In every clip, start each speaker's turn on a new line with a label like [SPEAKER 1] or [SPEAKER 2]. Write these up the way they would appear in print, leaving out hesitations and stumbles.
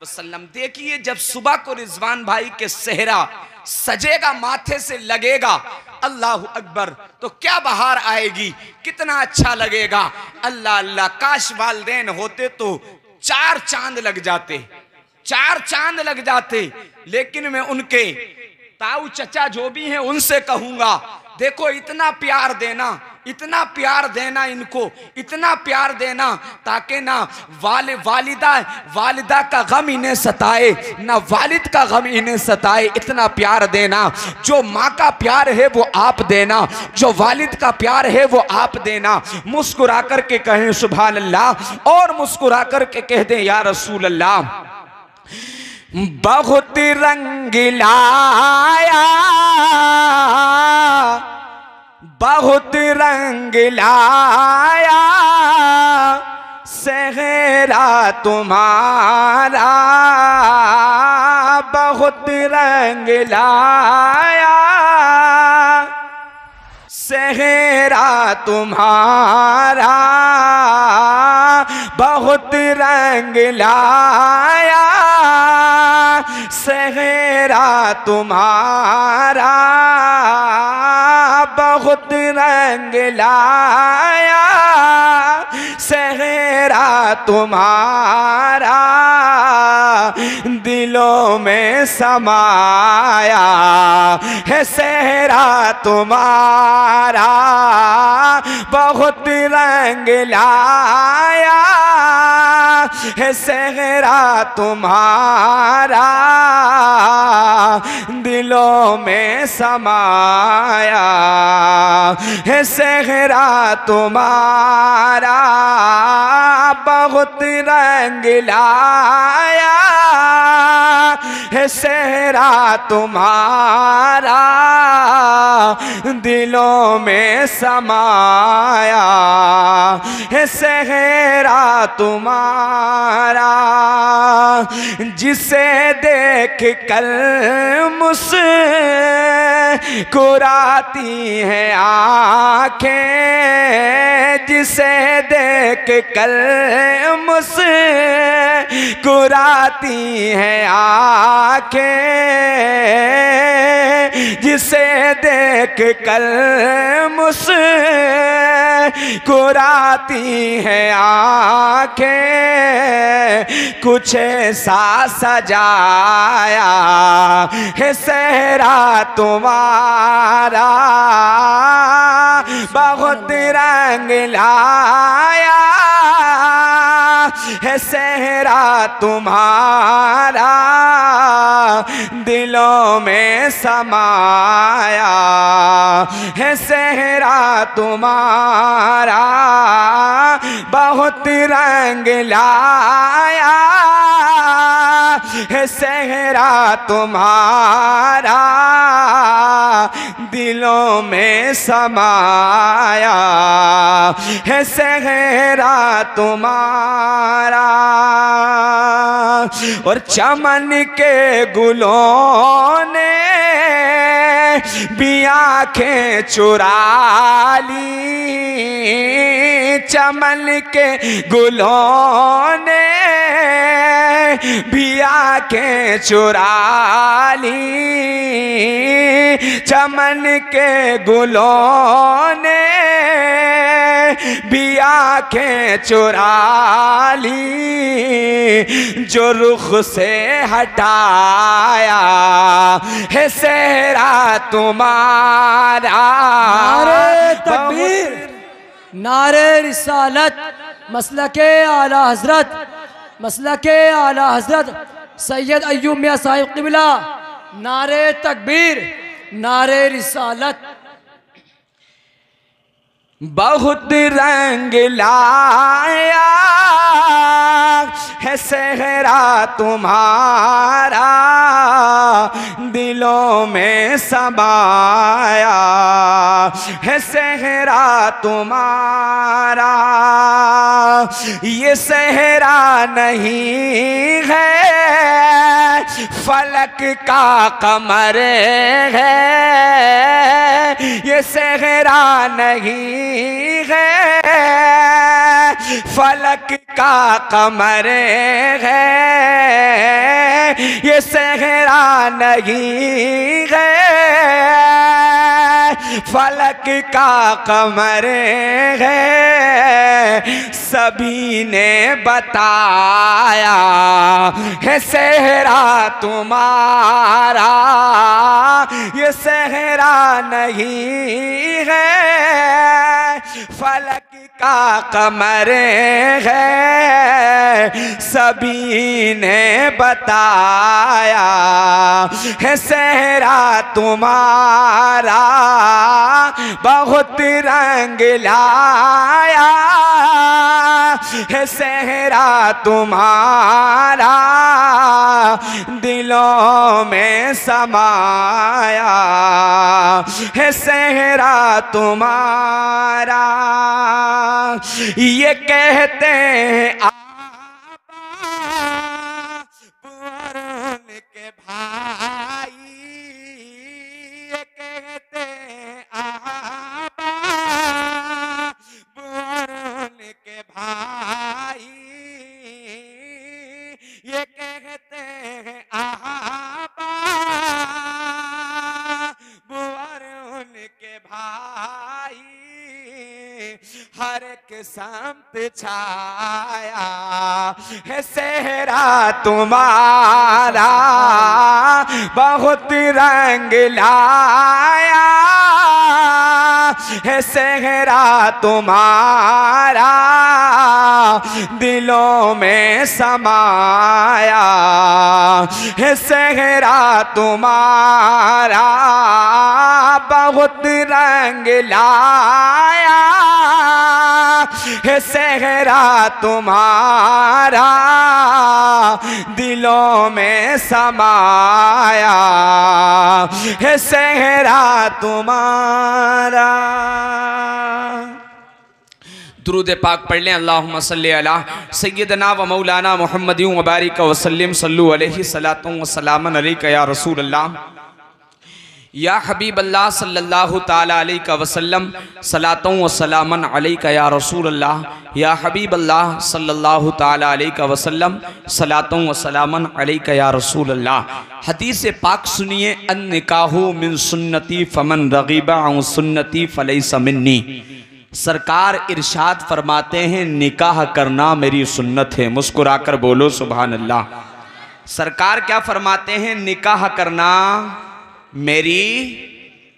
[SPEAKER 1] वसल्लम। देखिए जब सुबह को रिजवान भाई के सेहरा सजेगा, माथे से लगेगा अल्लाह अकबर, तो क्या बहार आएगी, कितना अच्छा लगेगा। अल्लाह अल्लाह, काश वालिदैन होते तो 4 चांद लग जाते, 4 चांद लग जाते। लेकिन मैं उनके ताऊ चचा जो भी हैं उनसे कहूंगा, देखो इतना प्यार देना, इतना प्यार देना इनको, इतना प्यार देना ताकि ना वालिदा का गम इन्हें सताए, ना वालिद का गम इन्हें सताए। इतना प्यार देना, जो माँ का प्यार है वो आप देना, जो वालिद का प्यार है वो आप देना। मुस्कुरा कर के कहें सुभान अल्लाह, और मुस्कुरा कर के कह दें या रसूल अल्लाह। बहुत रंग लाया, बहुत रंग लाया सेहरा तुम्हारा, बहुत रंग लाया सेहरा तुम्हारा, बहुत रंग लाया सेहरा तुम्हारा, बहुत रंग लाया सेहरा तुम्हारा, दिलों में समाया है सेहरा तुम्हारा, बहुत रंग लाया है सेहरा तुम्हारा, दिलों में समाया है सेहरा तुम्हारा, बहुत रंग लाया है सेहरा तुम्हारा, दिलों में समाया है सेहरा तुम्हारा। जिसे देख कर मुस्कुराती हैं आँखें, जिसे देख कर मुस्कुराती हैं आँखें, जिसे देख कर मुस्कुराती हैं आँखें, कुछ ऐसा सजाया है सेहरा तुम्हारा, बहुत रंग लाया है सेहरा तुम्हारा, दिलों में समाया है सेहरा तुम्हारा, बहुत रंग लाया है सेहरा तुम्हारा, दिलों में समाया है सेहरा तुम्हारा। और चमन के गुलों ने भी आँखें चुरा ली, चमन के गुलों ने भी आँखें चुरा ली, चमन के गुलों ने भी आँखें चुरा ली, जो रुख से हटाया है सेहरा तुम्हारा।
[SPEAKER 2] नारे तकबीर, नारे रिसालत, मसलके आला हजरत, मसलके आला हजरत सैयद अय्यूब मियां साहिब क़िबला। नारे तकबीर, नारे रिसालत।
[SPEAKER 1] बहुत रंग लाया है सेहरा तुम्हारा, दिलों में समाया है सेहरा तुम्हारा। ये सेहरा नहीं है फलक का कमर है, ये सेहरा नहीं है फलक का कमर है, ये सहरा नहीं है, फलक का कमर है, सभी ने बताया है सहरा तुम्हारा, ये सहरा नहीं है, फलक का कमर है, सभी ने बताया है सहरा तुम्हारा, बहुत रंग लाया है सहरा तुम्हारा, दिलों में समाया है सहरा तुम्हारा। ये कहते हैं पुरन के भाई, ये कहते हैं पुरन के भाई, ये कहते हैं पुरन के भाई, हर एक संत छाया है सहरा तुम्हारा, बहुत रंग लाया है सहरा तुम्हारा, दिलों में समाया है सहरा तुम्हारा, बहुत रंग लाया है सहरा तुम्हारा, दिलों में समाया है सहरा तुम्हारा। दुरूद पाक पढ़ लें। अल्लाहुम्मा सल्ली अला सय्यदना व मौलाना मुहम्मद व बारिक व सल्लिम सल्लु अलैहि सलातुन व सलामन अलैका या रसूल अल्लाह या हबीब अल्लाह सल्लल्लाहु ताला अलैहि वसल्लम, सलातुन व सलामन अलैका या रसूल अल्लाह या हबीब अल्लाह सल्लल्लाहु ताला अलैहि वसल्लम, सलातुन व सलामन अलैका या रसूल अल्लाह। हदीस पाक सुनिए, अन निकाहु मिन सुन्नती फमन रगीबा अन सुन्नती फलैसा मिन्नी। सरकार इरशाद फरमाते हैं, निकाह करना मेरी सुन्नत है। मुस्कुराकर बोलो सुभान अल्लाह। सरकार क्या फरमाते हैं? निकाह करना मेरी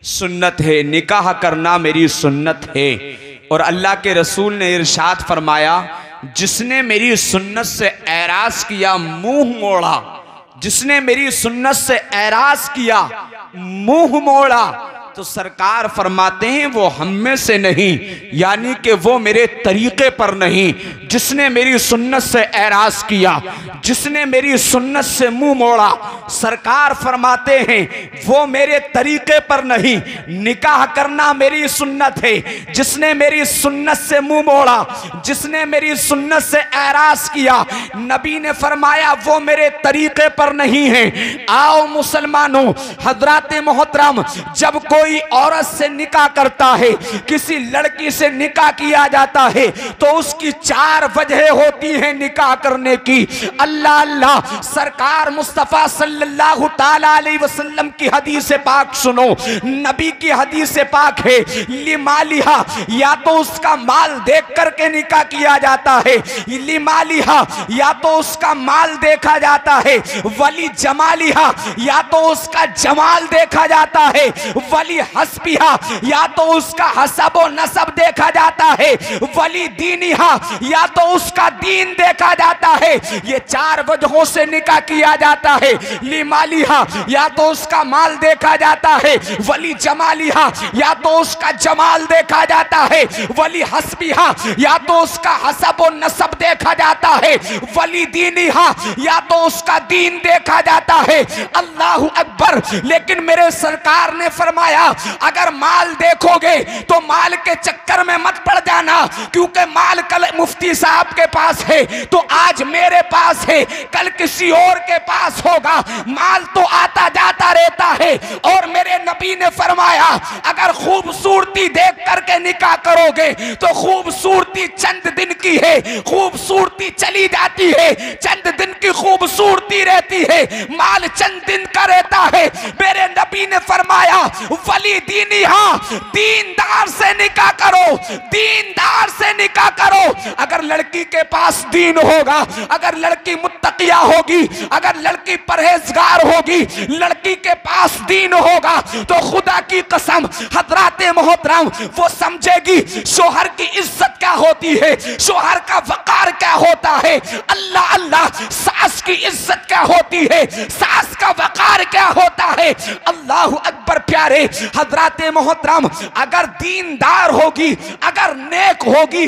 [SPEAKER 1] सुन्नत है, निकाह करना मेरी सुन्नत है। और अल्लाह के रसूल ने इरशाद फरमाया, जिसने मेरी सुन्नत से एराज किया, मुंह मोड़ा, जिसने मेरी सुन्नत से एराज किया, मुंह मोड़ा, तो सरकार फरमाते हैं वो हम में से नहीं, यानी कि वो मेरे तरीके पर नहीं। जिसने मेरी सुन्नत से एराज किया, जिसने मेरी सुन्नत से मुंह मोड़ा, सरकार फरमाते हैं वो मेरे तरीके पर नहीं। निकाह करना मेरी सुन्नत है। जिसने मेरी सुन्नत से मुंह मोड़ा, जिसने मेरी सुन्नत से एराज किया, नबी ने फरमाया वो मेरे तरीके पर नहीं है। आओ मुसलमानों, हजरात मोहतरम, जब कोई औरत से निकाह करता है, किसी लड़की से निकाह किया जाता है, तो उसकी 4 वजह होती हैं निकाह करने की। अल्लाह अल्लाह, सरकार मुस्तफ़ा सल्लल्लाहु ताला अलैहि वसल्लम की हदीस पाक सुनो। नबी की हदीस पाक है, लिमालिहा, या तो उसका माल देख करके निकाह किया जाता है, लिमालिहा, या तो उसका माल देखा जाता है, वली जमालिहा, या तो उसका जमाल देखा जाता है, वली हस्बिहा, या तो उसका हसब व नसब देखा जाता है, वली दीनिहा, या तो उसका दीन देखा जाता है। ये 4 वजहों से निकाह किया जाता है। लिमालिहा, या तो उसका माल देखा जाता है, वली जमालिहा, या तो उसका जमाल देखा जाता है, वली हस्बिहा, या तो उसका हसब व नसब देखा जाता है, वली दीनिहा, या तो उसका दीन देखा जाता है। अल्लाहु अकबर। लेकिन मेरे सरकार ने फरमाया फरमाया अगर माल देखोगे तो माल के चक्कर में मत पड़ जाना, क्योंकि माल कल मुफ्ती साहब के पास है तो आज मेरे पास है, कल किसी और के पास होगा। माल तो आता जाता रहता है। और मेरे नबी ने फरमाया अगर खूबसूरती देख करके निकाह करोगे तो खूबसूरती चंद दिन की है, खूबसूरती चली जाती है, चंद दिन की खूबसूरती रहती है, माल चंद दिन का रहता है। मेरे नबी ने फरमाया वली दीनी, हाँ दीनदार से निकाह करो, दीनदार से निकाह करो। अगर लड़की के पास दीन होगा, अगर लड़की मुत्तकिया होगी, अगर लड़की परहेजगार होगी, लड़की के पास दीन होगा तो खुदा की कसम हजराते मोहतरम वो समझेगी शोहर की इज्जत क्या होती है, शोहर का वकार क्या होता है। अल्लाह अल्लाह, सास की इज्जत क्या होती है, सास का वकार क्या होता है। अल्लाह अकबर प्यारे हजराते मोहतरम, अगर दीनदार होगी, अगर नेक होगी,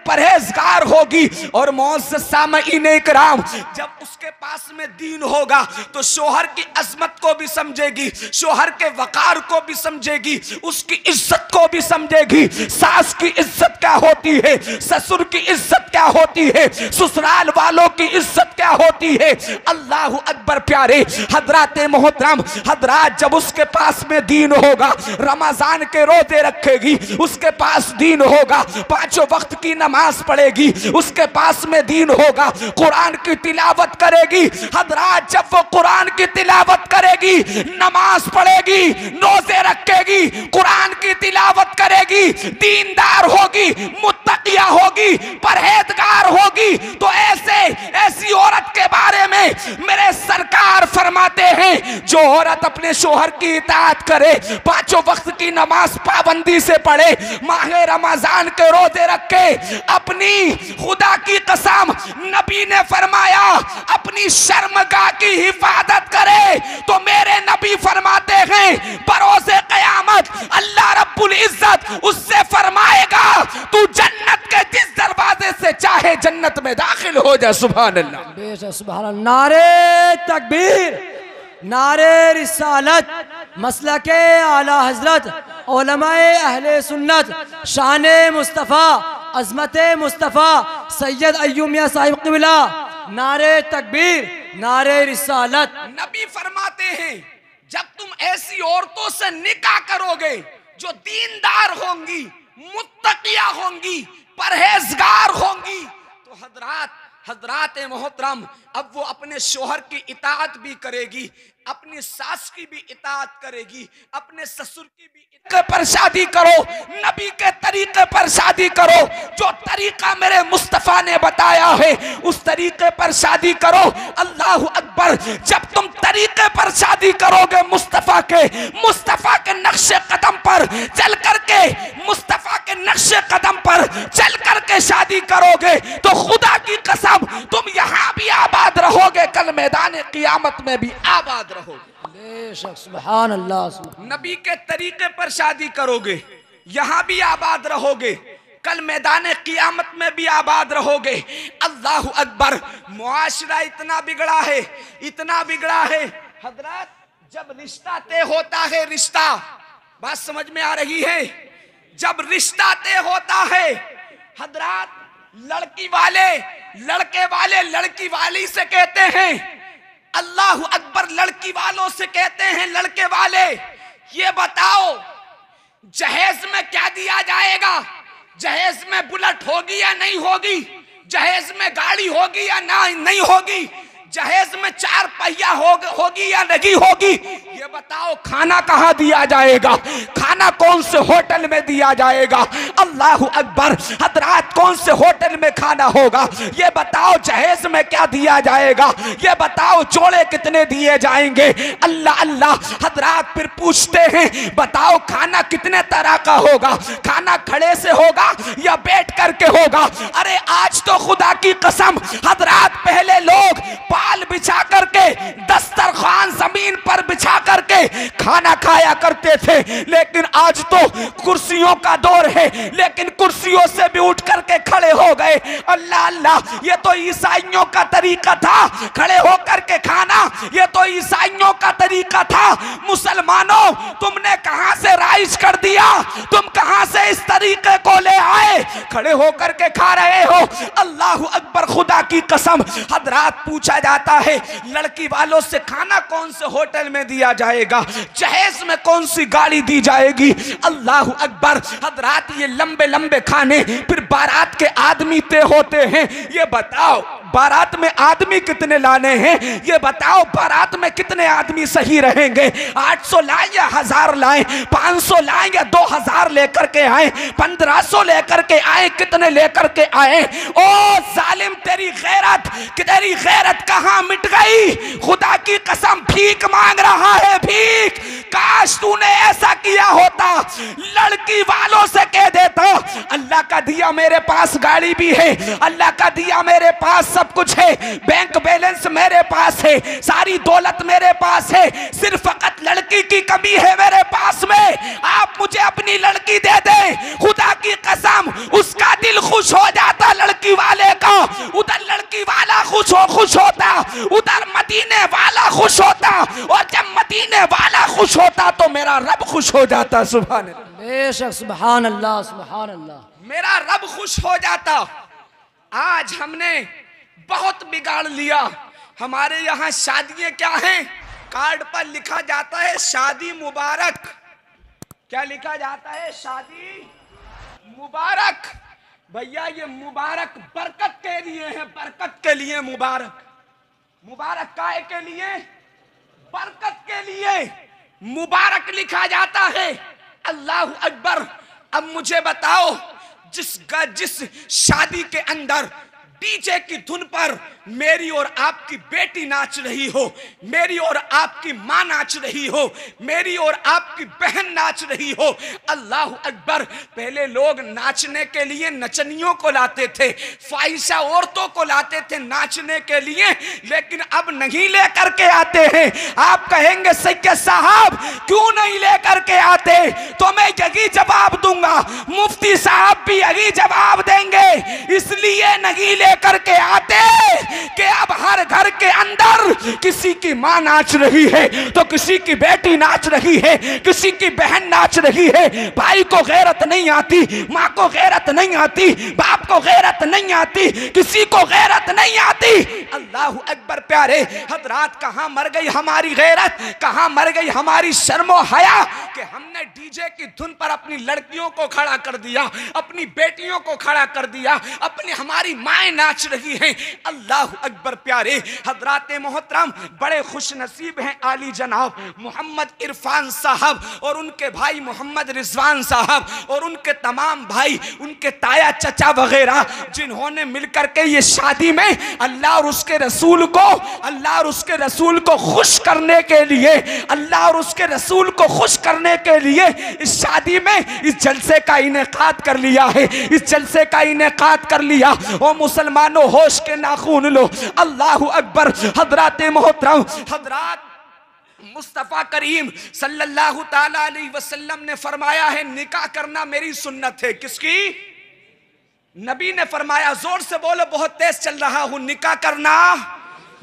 [SPEAKER 1] परहेजगार होगी और मुअज़्ज़ज़ सामईन इकराम, जब उसके पास में दीन होगा तो शोहर की अजमत को भी समझेगी, शोहर के वकार को भी समझेगी, उसकी इज्जत को भी समझेगी। सास की इज्जत क्या होती है, ससुर की इज्जत क्या होती है, ससुराल वालों की इज्जत क्या होती है। अल्लाह अकबर प्यारे हजराते मोहतरम, हजरात जब उसके पास में दीन होगा, रमजान के रोजे रखेगी, उसके पास दीन होगा, पांचों वक्त की नमाज पढ़ेगी, उसके पास में दीन होगा, कुरान की तिलावत करेगी। हजरात जब वो कुरान की तिलावत करेगी, नमाज पढ़ेगी, रोजे रखेगी, कुरान की तिलावत करेगी, दीनदार होगी, मुत्तकिया होगी, परहेजगार होगी, तो ऐसी औरत के बारे में मेरे सरकार फरमाते हैं जो औरत अपने शोहर की इताअत करे, पांचों वक्त की नमाज पाबंदी से पढ़े, माहे रमजान के रोजे रखे, अपनी खुदा की कसम नबी ने फरमाया अपनी शर्मगाह की हिफाजत करे, तो मेरे नबी फरमाते हैं बरोज़े क़यामत अल्लाह रब्बुल इज्जत उससे फरमाएगा तू जन्नत के जिस दरवाजे से चाहे जन्नत में दाखिल हो जा। सुभान अल्लाह,
[SPEAKER 2] बेशक सुभान अल्लाह। नारे तकबीर, नारे रिसालत, मसलके आला हजरत, उलमाए अहले सुन्नत, शान मुस्तफ़ा, अज़मत मुस्तफ़ा सैयद अय्यूब मियां साहिब क़िबला। नारे तकबीर, नारे रिसालत।
[SPEAKER 1] नबी फरमाते हैं जब तुम ऐसी औरतों से निकाह करोगे जो दीनदार होंगी, मुत्तकिया होंगी, परहेजगार होंगी, तो हजरात मोहतरम अब वो अपने शोहर की इताअत भी करेगी, अपनी सास की भी इताअत करेगी, अपने ससुर की भी पर शादी करो, नबी के तरीके पर शादी करो, जो तरीका मेरे मुस्तफ़ा ने बताया है उस तरीके पर शादी करो। अल्लाह अकबर, जब तुम तरीके पर शादी करोगे मुस्तफ़ा के नक्शे कदम पर चल करके, मुस्तफ़ा के नक्शे कदम पर चल करके शादी करोगे तो खुदा की कसम तुम यहाँ भी आबाद रहोगे, कल मैदान क़ियामत में भी आबाद रहोगे।
[SPEAKER 2] बेशक सुभान अल्लाह।
[SPEAKER 1] नबी के तरीके पर शादी करोगे, यहाँ भी आबाद रहोगे, कल मैदान क़ियामत में भी आबाद रहोगे। अल्लाह अकबर, मुआशरा इतना बिगड़ा है, इतना बिगड़ा है। हजरत जब रिश्ता तय होता है, रिश्ता, बात समझ में आ रही है, जब रिश्ता तय होता है हजरत, लड़के वाले लड़की वाली से कहते हैं, अल्लाह अकबर, लड़की वालों से कहते हैं लड़के वाले ये बताओ जहेज में क्या दिया जाएगा, जहेज में बुलेट होगी या नहीं होगी, जहेज में गाड़ी होगी या नहीं होगी, जहेज में 4 पहिया होगी या नहीं होगी, ये बताओ खाना कहाँ दिया जाएगा, खाना कौन से होटल में दिया जाएगा। अल्लाह अकबर, हजरात कौन से होटल में खाना होगा, ये बताओ जहेज में क्या दिया जाएगा, ये बताओ जोड़े कितने दिए जाएंगे। अल्लाह अल्लाह, हजरात फिर पूछते हैं बताओ खाना कितने तरह का होगा, खाना खड़े से होगा या बैठ करके होगा। अरे आज तो खुदा की कसम हजरात पहले लोग पाल बिछा करके, दस्तरखान जमीन पर बिछा करके खाना खाया करते थे, लेकिन आज तो कुर्सियों का दौर है, लेकिन कुर्सियों से भी उठ करके खड़े हो गए। अल्लाह अल्लाह, ये तो ईसाइयों का तरीका था खड़े होकर के खाना, ये तो ईसाइयों का तरीका था। मुसलमानों, तुमने कहां से राइज कर दिया? तुम कहां से इस तरीके को ले आए? खड़े होकर के खा रहे हो। अल्लाह अकबर, खुदा की कसम। हजरात, पूछा जाता है लड़की वालों से खाना कौन से होटल में दिया जाएगा, जहेज में कौन सी गाड़ी दी जाएगी। अल्लाह अकबर। हजरात, ये लंबे लंबे खाने, फिर बारात के आदमी तय होते हैं। ये बताओ बारात में आदमी कितने लाने हैं? ये बताओ बारात में कितने आदमी सही रहेंगे? 800 लाएं या 1000 लाएं? 500 लाएं या 2000 लेकर के आए? 1500 लेकर के आए? कितने लेकर के आए? ओ जालिम, तेरी गैरत कहां मिट गई? खुदा की कसम, भीख मांग रहा है, भीख। काश तूने ऐसा किया होता, लड़की वालों से कह देता, अल्लाह का दिया मेरे पास गाड़ी भी है, अल्लाह का दिया मेरे पास सब कुछ है, बैंक बैलेंस मेरे पास है, सारी दौलत मेरे पास है, सिर्फ फकत लड़की की कमी है मेरे पास में, आप मुझे अपनी लड़की दे दे। खुदा की कसम, उसका दिल खुश हो जाता लड़की वाले का। उधर लड़की वाला खुश होता, उधर मदीने वाला खुश होता, और जब मदीने वाला खुश होता तो मेरा रब खुश हो जाता। सुभान अल्लाह,
[SPEAKER 2] बेशक, सुभान अल्लाह, सुभान अल्लाह।
[SPEAKER 1] मेरा रब खुश हो जाता। आज हमने बहुत बिगाड़ लिया। हमारे यहाँ शादियां क्या हैं? कार्ड पर लिखा जाता है शादी मुबारक। क्या लिखा जाता है? शादी मुबारक। भैया, ये मुबारक बरकत के लिए है, बरकत के लिए मुबारक। मुबारक काहे के लिए? बरकत के लिए मुबारक लिखा जाता है। अल्लाह अकबर। अब मुझे बताओ, जिस शादी के अंदर डीजे की धुन पर मेरी और आपकी बेटी नाच रही हो, मेरी और आपकी माँ नाच रही हो, मेरी और आपकी बहन नाच रही हो, अल्लाह अकबर। पहले लोग नाचने के लिए नचनियों को लाते थे, फाहिशा औरतों को लाते थे नाचने के लिए, लेकिन अब नहीं लेकर के आते हैं। आप कहेंगे सैयद साहब क्यों नहीं लेकर के आते? तो मैं यही जवाब दूंगा, मुफ्ती साहब भी यही जवाब देंगे। इसलिए नहीं लेकर के आते कि अब हर घर के अंदर किसी की मां नाच रही है तो किसी की बेटी नाच रही है, किसी की बहन नाच रही है। भाई को गैरत नहीं आती, मां को गैरत नहीं आती, बाप को गैरत नहीं आती, किसी को गैरत नहीं आती। अल्लाह अकबर। प्यारे हजरात, कहां मर गई हमारी गैरत, कहां मर गई हमारी शर्मो हया कि हमने डीजे की धुन पर अपनी लड़कियों को खड़ा कर दिया, अपनी बेटियों को खड़ा कर दिया, अपनी हमारी माएं नाच रही हैं। अल्लाह अकबर। प्यारे हजरात मोहतरम, बड़े खुश नसीब हैं आली जनाब मोहम्मद इरफान साहब और उनके भाई मोहम्मद रिजवान साहब और उनके तमाम भाई, उनके ताया चचा वगैरह, जिन्होंने मिलकर के ये शादी में अल्लाह और उसके रसूल को खुश करने के लिए, अल्लाह और उसके रसूल को खुश करने के लिए इस शादी में इस जलसे का इनेकाद कर लिया है, इस जलसे का इनेकाद कर लिया। ओ मुसलमानों, होश के नाखून लो। अल्लाह अकबर। हजरात मोहतरम, हजरात, मुस्तफ़ा करीम सल्लल्लाहु ताला अलैहि वसल्लम ने फरमाया है, निकाह करना मेरी सुन्नत है। किसकी? नबी ने फरमाया, जोर से बोलो, बहुत तेज चल रहा हूं, निकाह करना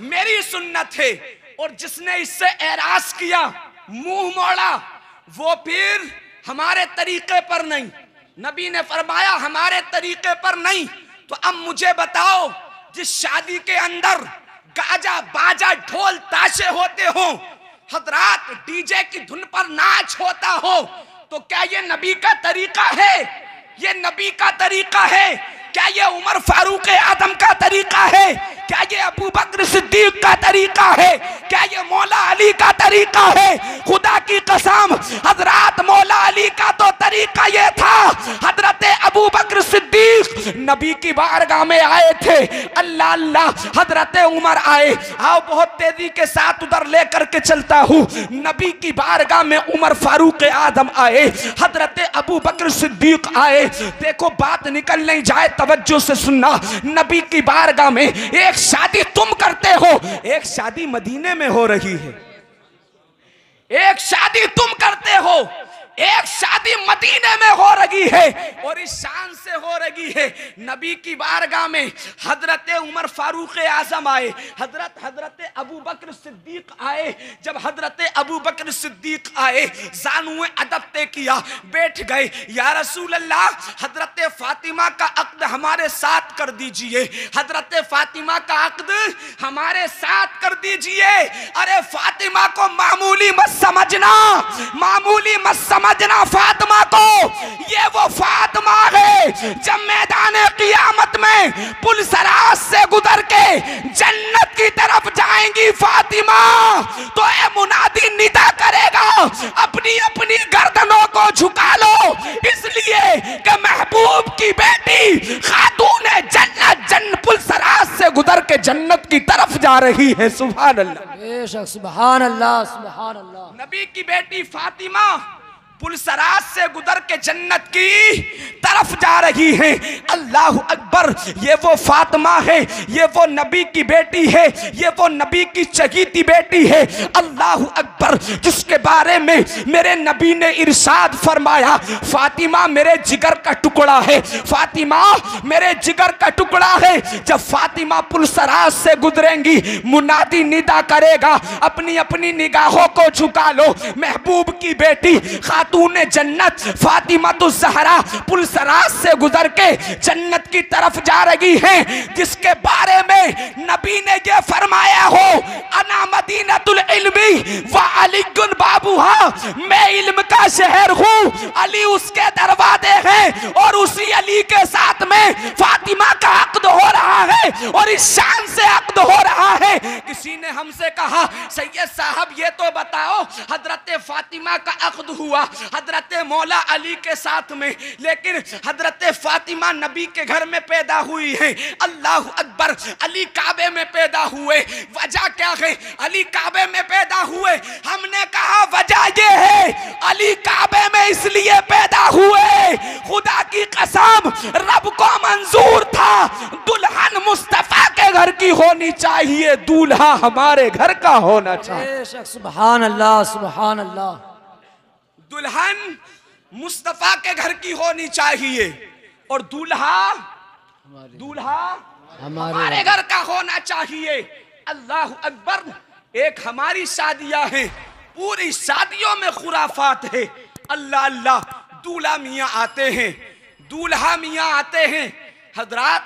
[SPEAKER 1] मेरी सुन्नत है। और जिसने इससे एराज किया, मुंह मोड़ा, वो फिर हमारे तरीके पर नहीं। नबी ने फरमाया हमारे तरीके पर नहीं। तो अब मुझे बताओ, जिस शादी के अंदर गाजा बाजा ढोल ताशे होते हो, हजरात डीजे की धुन पर नाच होता हो, तो क्या ये नबी का तरीका है? ये नबी का तरीका है? क्या ये उमर फारूक आदम का तरीका है? क्या ये अबू बकर सिद्दीक का तरीका है? क्या ये मौला अली का तरीका है? खुदा की कसम, हजरत मौला अली का तो तरीका ये था, हजरत अबू बकर सिद्दीक नबी की बारगाह में आए थे, अल्लाह अल्लाह, हजरत उमर आए, आओ बहुत तेजी के साथ उधर लेकर के चलता हूँ, नबी की बारगाह में उमर फारूक आदम आए, हजरत अबू बकर सिद्दीक आए। देखो बात निकल नहीं जाए, तवज्जो से सुनना। नबी की बारगाह में एक शादी तुम करते हो, एक शादी मदीने में हो रही है, एक शादी तुम करते हो, एक शादी मदीने में हो रही है और इस शान से हो रही है। नबी की बारगाह में हजरत उमर फारूक आजम आए, हजरत अबू बकर सिद्दीक आए। जब हजरत अबू बकर सिद्दीक आए, जानुए अदब तय किया, बैठ गए। या रसूल अल्लाह, हजरत फातिमा का अक्द हमारे साथ कर दीजिए, हजरत फातिमा का अक्द हमारे साथ कर दीजिए। अरे फातिमा को मामूली मत समझना, मामूली मत समझना फातिमा को। ये वो फातिमा है जब मैदान क़ियामत में पुल सराज से गुजर के जन्नत की तरफ जाएंगी फातिमा, तो ए मुनादी निदा करेगा, अपनी अपनी गर्दनों को झुका लो, इसलिए कि महबूब की बेटी खातून जन्नत पुल सराज से गुजर के जन्नत की तरफ जा रही है। सुभान अल्लाह,
[SPEAKER 2] बेशक सुभान अल्लाह, सुभान अल्लाह।
[SPEAKER 1] नबी की बेटी फातिमा पुलसराज से गुजर के जन्नत की तरफ जा रही है। अल्लाह अकबर, ये वो फातिमा है, ये वो नबी की बेटी है, ये वो नबी की चहीती बेटी है। अल्लाह अकबर, जिसके बारे में मेरे नबी ने इरशाद फरमाया, फातिमा मेरे जिगर का टुकड़ा है, फातिमा मेरे जिगर का टुकड़ा है। जब फातिमा पुलसराज से गुजरेंगी, मुनादी निदा करेगा, अपनी अपनी निगाहों को झुका लो, महबूब की बेटी खातूने जन्नत फातिमा तो ज़हरा पुलसराज से गुजर के जन्नत की तरफ जा रही है, जिसके बारे में नबी ने ये फरमाया हो, अना मदीनतुल इल्मी व अलीगुन बाबूहा, मैं इल्म का शहर हूँ, अली उसके दरवाजे हैं, और उसी अली के साथ में फातिमा का अक्द हो रहा है और इस शान से अक्द हो रहा है। किसी ने हमसे कहा, सैयद साहब ये तो बताओ, हजरत फातिमा का अक्द हुआ हजरत मौला अली के साथ में, लेकिन हजरत फातिमा नबी के घर में पैदा हुई है। अल्लाह अकबर, अली काबे में पैदा हुए, वजह क्या है? अली काबे में पैदा हुए। हमने कहा वजह ये है, अली काबे में इसलिए पैदा हुए, खुदा की कसम रब को मंजूर था दुल्हन मुस्तफा के घर की होनी चाहिए, दूल्हा हमारे घर का होना चाहिए।
[SPEAKER 2] सुभान अल्लाह, सुभान अल्लाह।
[SPEAKER 1] दुल्हन मुस्तफा के घर की होनी चाहिए और दूल्हा हमारे घर का होना चाहिए। अल्लाह अकबर। एक हमारी शादियां हैं, पूरी शादियों में खुराफात है। अल्लाह अल्लाह, दूल्हा मियाँ आते हैं, दूल्हा मियाँ आते हैं। हजरात,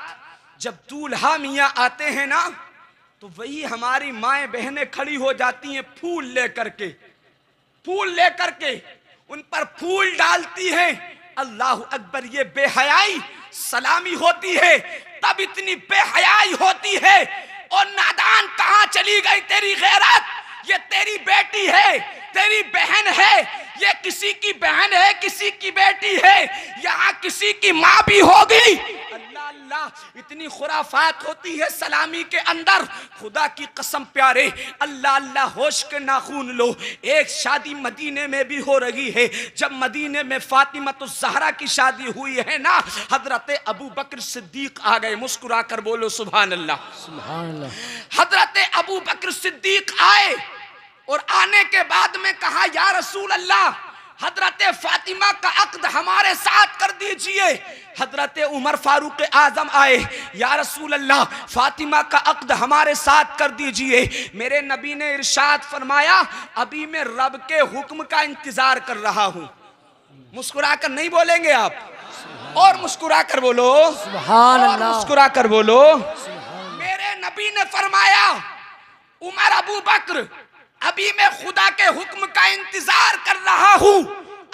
[SPEAKER 1] जब दूल्हा मियाँ आते हैं ना, तो वही हमारी माएँ बहनें खड़ी हो जाती हैं फूल लेकर के, फूल लेकर के उन पर फूल डालती हैं। अल्लाह अकबर, ये बेहयाई सलामी होती है, तब इतनी बेहयाई होती है। और नादान, कहां चली गई तेरी गैरत? ये तेरी बेटी है, तेरी बहन है, ये किसी की बहन है, किसी की बेटी है, यहाँ किसी की माँ भी होगी। अल्लाह अल्लाह, इतनी खुराफात होती है सलामी के अंदर। खुदा की कसम प्यारे, अल्लाह अल्लाह, होश के नाखून लो। एक शादी मदीने में भी हो रही है। जब मदीने में फातिमा तो ज़हरा की शादी हुई है ना, हजरत अबू बकर सिद्दीक आ गए। मुस्कुरा कर बोलो सुभान अल्लाह, सुभान अल्लाह। हजरत अबू बकर सिद्दीक आए और आने के बाद में कहा, या रसूल अल्लाह, हजरत फातिमा का अक्द हमारे साथ कर दीजिए। हजरत उमर फारूक आजम आए, या रसूल अल्लाह, फातिमा का अक्द हमारे साथ कर दीजिए। मेरे नबी ने इरशाद फरमाया, अभी मैं रब के हुक्म का इंतजार कर रहा हूँ। मुस्कुरा कर नहीं बोलेंगे आप, और मुस्कुरा कर बोलो सुभान अल्लाह, मुस्कुरा कर बोलो। मेरे नबी ने फरमाया, उमर अबू बकर, अभी मैं खुदा के हुक्म का इंतजार कर रहा हूं।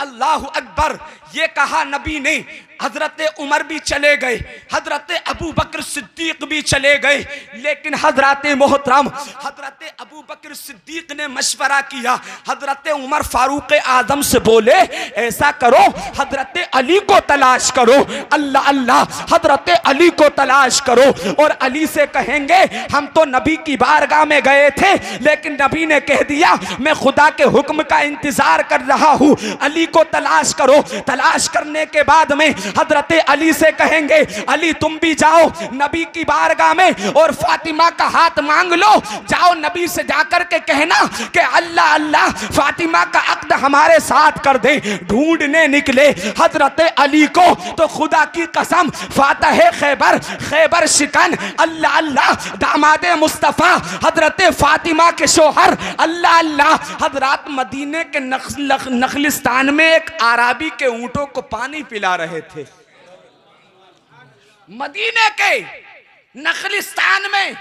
[SPEAKER 1] अल्लाह अकबर, ये कहा नबी ने। हजरत उमर भी चले गए, हजरत अबू बकर सिद्दीक भी चले गए, लेकिन हजरत मोहतरम हजरत अबू बकर सिद्दीक ने मशवरा किया। हजरत उमर फारूक आजम से बोले, ऐसा करो, हजरत अली को तलाश करो। अल्लाह अल्लाह, हजरत अली को तलाश करो और अली से कहेंगे, हम तो नबी की बारगाह में गए थे, लेकिन नबी ने कह दिया मैं खुदा के हुक्म का इंतजार कर रहा हूँ, अली को तलाश करो। तलाश करने के बाद में हजरत अली से कहेंगे अली तुम भी जाओ नबी की बारगाह में और फातिमा का हाथ मांग लो, जाओ नबी से जाकर के कहना कि अल्लाह अल्लाह फातिमा का अक्द हमारे साथ कर दे। ढूंढने निकले हजरत अली को तो खुदा की कसम फातह खैबर खैबर शिकन अल्लाह अल्लाह दामादे मुस्तफ़ा हजरत फातिमा के शोहर अल्लाह अल्लाह हजरत मदीने के नखलिस्तान में एक आराबी के ऊंटों को पानी पिला रहे थे। मदीने के नखलिस्तान में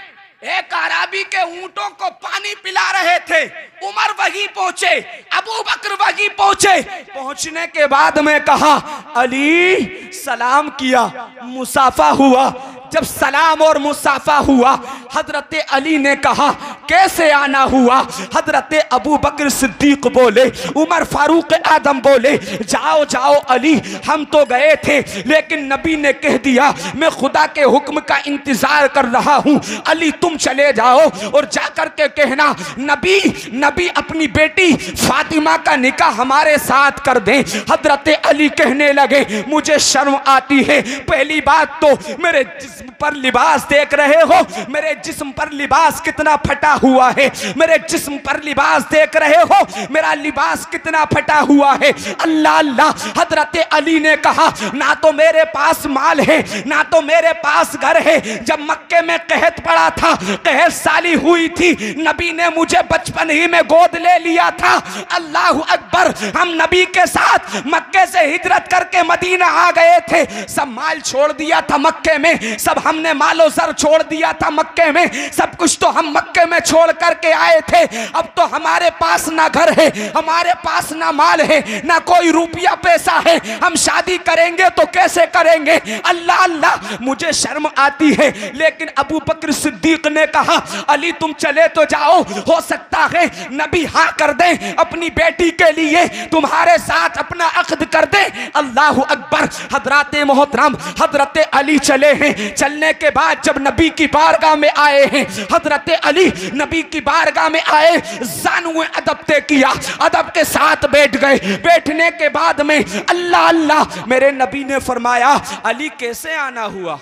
[SPEAKER 1] एक आराबी के ऊंटों को पानी पिला रहे थे। उमर वहीं पहुंचे, अबू बकर वहीं पहुंचे। पहुंचने के बाद में कहा अली सलाम किया, मुसाफा हुआ। जब सलाम और मुसाफा हुआ हजरत अली ने कहा कैसे आना हुआ? हजरत अबू बकर सिद्दीक बोले, उमर फारूक आदम बोले जाओ जाओ अली हम तो गए थे लेकिन नबी ने कह दिया मैं खुदा के हुक्म का इंतजार कर रहा हूं। अली तुम चले जाओ और जाकर के कहना नबी नबी अपनी बेटी फातिमा का निकाह हमारे साथ कर दें। हजरत अली कहने लगे मुझे शर्म आती है। पहली बात तो मेरे जिस्म पर लिबास देख रहे हो, मेरे जिस्म पर लिबास कितना फटा हुआ है। मेरे जिस्म पर लिबास देख रहे हो, मेरा लिबास कितना फटा हुआ है। अल्लाह अल्लाह। हजरत अली ने कहा ना तो मेरे पास माल है ना तो मेरे पास घर है। जब मक्के में कहत पड़ा था, कहत साली हुई थी, नबी ने मुझे बचपन ही में गोद ले लिया था। अल्लाह अकबर। हम नबी के साथ मक्के से हिजरत करके मदीना आ गए थे। सब माल छोड़ दिया था मक्के में, सब हमने मालो सर छोड़ दिया था मक्के में, सब कुछ तो हम मक्के में छोड़ करके आए थे। अब तो हमारे पास ना घर है, हमारे पास ना माल है, ना कोई रुपया पैसा है। हम शादी करेंगे तो कैसे करेंगे? अल्लाह अल्लाह। मुझे शर्म आती है लेकिन अबू बकर सिद्दीक ने कहा अली तुम चले तो जाओ, हो सकता है नबी हाँ कर दे अपनी बेटी के लिए, तुम्हारे साथ अपना अक्द कर दे। अल्लाह अकबर। हजरत मोहतरम हजरत अली चले हैं। चलने के बाद जब नबी की बारगाह में आए हैं, हजरत अली नबी की बारगाह में आए, जानू अदब तय किया, अदब के साथ बैठ गए। बैठने के बाद में अल्लाह अल्लाह मेरे नबी ने फरमाया अली कैसे आना हुआ?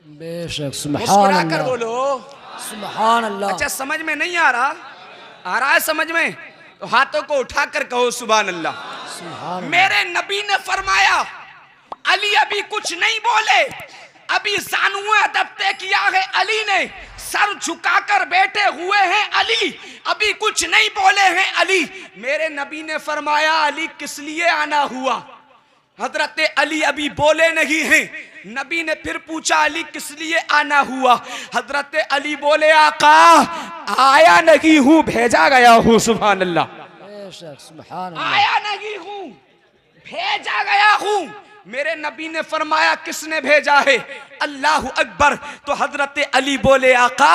[SPEAKER 2] बेशक सुभान अल्लाह।
[SPEAKER 1] बोलो
[SPEAKER 2] सुभान अल्लाह।
[SPEAKER 1] अच्छा समझ में नहीं आ रहा? आ रहा है समझ में? तो हाथों को उठाकर कहो सुभान अल्लाह। मेरे नबी ने फरमाया अली अभी कुछ नहीं बोले, अभी जानू अदब तय किया है अली ने, सर झुकाकर बैठे हुए हैं अली, अभी कुछ नहीं बोले हैं अली। मेरे नबी ने फरमाया अली किस लिए आना हुआ? हजरत अली अभी बोले नहीं हैं। नबी ने फिर पूछा अली किस लिए आना हुआ? हजरत अली बोले आका आया नहीं हूं भेजा गया हूं। सुभान अल्लाह। आया नहीं हूं भेजा गया हूं। मेरे नबी ने फरमाया किसने भेजा है? अल्लाह अकबर। तो हजरत अली बोले आका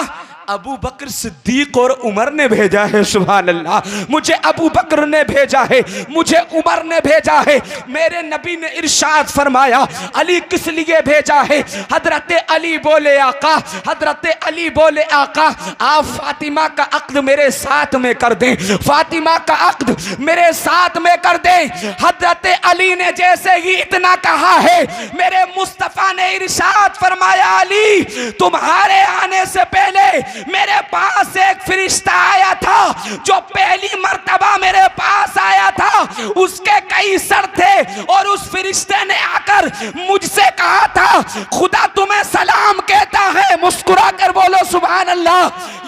[SPEAKER 1] अबू बकर सिद्दीक और उमर ने भेजा है। सुभान अल्लाह। मुझे अबू बकर ने भेजा है, मुझे उमर ने भेजा है। मेरे नबी ने इरशाद फरमाया अली किस लिए भेजा है? हजरत अली बोले आका, हजरत अली बोले आका आप फातिमा का अक्द मेरे साथ में कर दें, फातिमा का अक्द मेरे साथ में कर दें। हजरत अली ने जैसे ही इतना कहा है, मेरे मुस्तफा ने इरशाद फरमाया अली तुम्हारे आने से पहले मेरे पास एक फरिश्ता आया था, जो पहली मर्तबा मेरे पास आया था उसके कई सर थे और उस फरिश्ते ने आकर मुझसे कहा था खुदा तुम्हें सलाम कहता है। मुस्कुरा कर बोलो सुभान अल्लाह।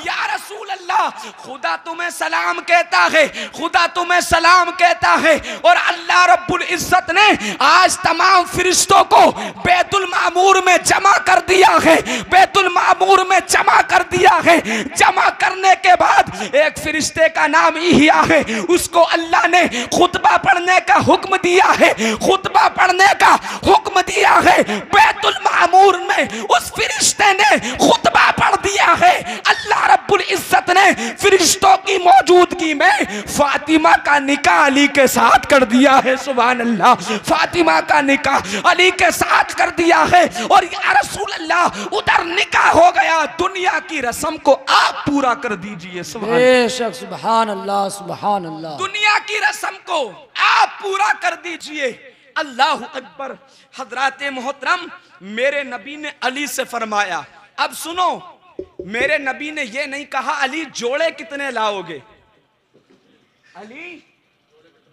[SPEAKER 1] या रसूल अल्लाह खुदा तुम्हें सलाम कहता है, खुदा तुम्हें सलाम कहता है। और अल्लाह रब्बुल इज्जत ने आज तमाम फरिश्तों को बैतुल मामूर में जमा कर दिया है, बैतुल मामूर में जमा कर दिया है। जमा करने के बाद एक फरिश्ते का नाम इहिया है, उसको अल्लाह ने खुतबा पढ़ने का हुक्म दिया है, खुतबा पढ़ने का हुक्म दिया है। बैतुल मामूर में उस फरिश्ते ने खुतबा पढ़ दिया है। अल्लाह रब्बुल इज्जत ने फरिश्तों की मौजूदगी में फातिमा का निकाह अली के साथ कर दिया है। सुभान अल्लाह। फातिमा का निकाह अली के साथ कर दिया है। और या रसूल अल्लाह उधर निकाह हो गया, दुनिया की रस्म को आप पूरा कर दीजिए। सुभान अल्लाह, सुभान अल्लाह। दुनिया की रस्म को आप पूरा कर दीजिए। अल्लाह अकबर। हजरात मोहतरम, मेरे नबी ने अली से फरमाया, अब सुनो, मेरे नबी ने ये नहीं कहा अली जोड़े कितने लाओगे, अली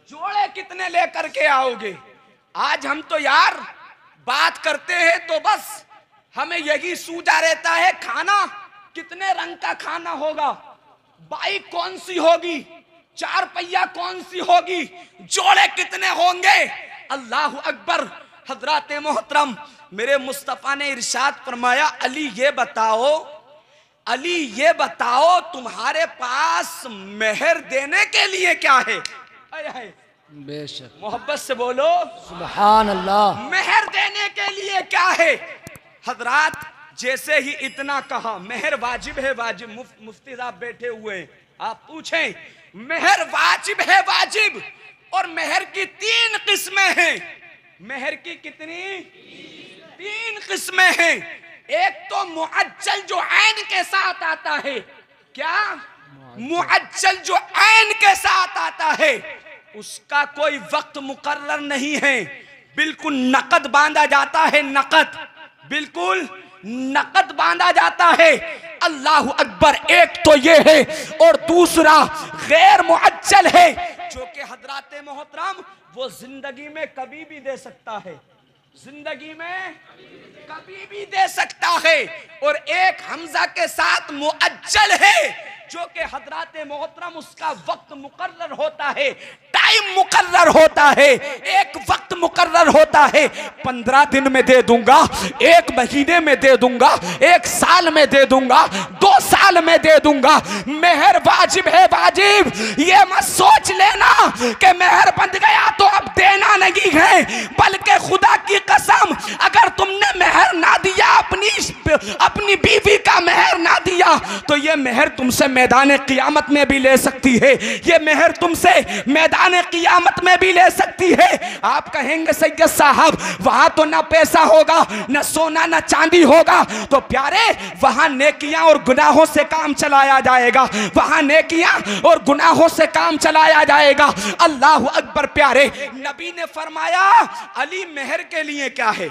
[SPEAKER 1] जोड़े कितने लेकर के आओगे। आज हम तो यार बात करते हैं तो बस हमें यही सूझा रहता है, खाना कितने रंग का खाना होगा, बाइक कौन सी होगी, चार पहिया कौन सी होगी, जोड़े कितने होंगे। अल्लाह अकबर। हजरात मोहतरम, मेरे मुस्तफा ने इरशाद फरमाया, अली ये बताओ, अली ये बताओ तुम्हारे पास मेहर देने के लिए क्या है।
[SPEAKER 2] बेशक,
[SPEAKER 1] मोहब्बत से बोलो
[SPEAKER 2] सुभान अल्लाह।
[SPEAKER 1] मेहर देने के लिए क्या है। हजरात, जैसे ही इतना कहा, मेहर वाजिब है, वाजिब। मुफ्ती साहब बैठे हुए हैं, आप पूछें, मेहर वाजिब है, वाजिब। और मेहर की 3 किस्में हैं। मेहर की कितनी? 3 किस्में हैं। एक तो मुअज्जल जो ऐन के साथ आता है। क्या? मुअज्जल जो ऐन के साथ आता है, उसका कोई वक्त मुकर्रर नहीं है, बिल्कुल नकद बांधा जाता है, नकद, बिल्कुल नकद बांधा जाता है। अल्लाह अकबर। एक तो ये है, और दूसरा गैर मुअज्जल है, जो कि हजरात मोहतरम वो जिंदगी में कभी भी दे सकता है, जिंदगी में कभी भी दे सकता है। और एक हमजा के साथ मुअज्जल है, जो कि हजरात मोहतरम उसका वक्त मुकर्रर होता है, टाइम मुकर्रर होता है, एक वक्त मुकर्रर होता है। 15 दिन में दे दूंगा, 1 महीने में दे दूंगा, 1 साल में दे दूंगा, 2 साल में दे दूंगा। मेहर वाजिब है, वाजिब। ये मत सोच लेना कि मेहर बंध गया तो अब देना नहीं है, बल्कि खुदा की कसम, अगर तुमने मेहर ना दिया, अपनी बीवी का मेहर ना दिया, तो ये मेहर तुमसे मैदान क़ियामत में भी ले सकती है, ये मेहर तुमसे मैदान क़ियामत में भी ले सकती है। आप कहेंगे सैयद साहब वहां तो ना पैसा होगा, ना सोना, ना चांदी होगा। तो प्यारे, वहां नेकियां और गुनाहों से काम चलाया जाएगा, वहां नेकियां और गुनाहों से काम चलाया जाएगा। अल्लाह अकबर। प्यारे, नबी ने फरमाया, अली मेहर के लिए क्या है,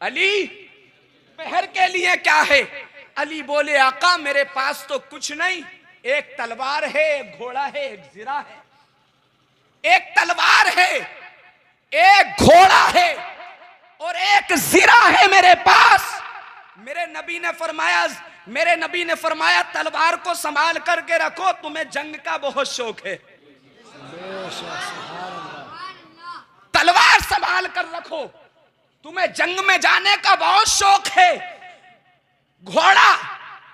[SPEAKER 1] अली मेहर के लिए क्या है। अली बोले, आका मेरे पास तो कुछ नहीं, एक तलवार है, एक घोड़ा है, एक ज़िरा है। एक तलवार है, एक घोड़ा है और एक ज़िरा है मेरे पास। मेरे नबी ने फरमाया तलवार को संभाल करके रखो, तुम्हें जंग का बहुत शौक है, तलवार संभाल कर रखो, तुम्हें जंग में जाने का बहुत शौक है। घोड़ा